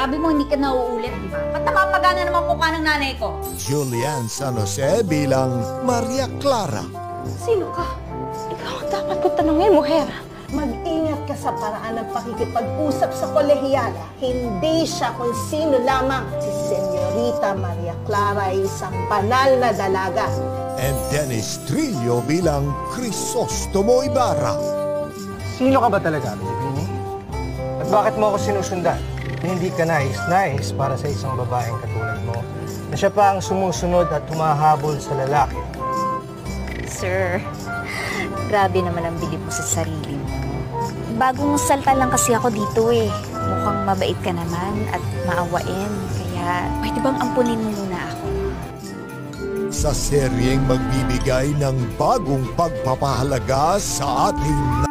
Sabi mo hindi ka nauulit, di ba? Ba't napapagana naman mukha ng nanay ko? Julian San Jose bilang Maria Clara. Sino ka? Ikaw ang dapat ko tanungin, mujer. Mag-ingat ka sa paraan ng pakikipag-usap sa kolehiyala. Hindi siya kung sino lamang. Si Senyorita Maria Clara ay isang banal na dalaga. And Dennis Trillo bilang Crisostomo Ibarra. Sino ka ba talaga, Bini? At bakit mo ako sinusundan? Na hindi ka nais para sa isang babaeng katulad mo, na siya pa ang sumusunod at humahabol sa lalaki. Sir, grabe naman ang bilib mo sa sarili mo. Bagong salta lang kasi ako dito eh. Mukhang mabait ka naman at maawain. Kaya pwede bang ampunin mo muna ako? Sa seryeng magbibigay ng bagong pagpapahalaga sa ating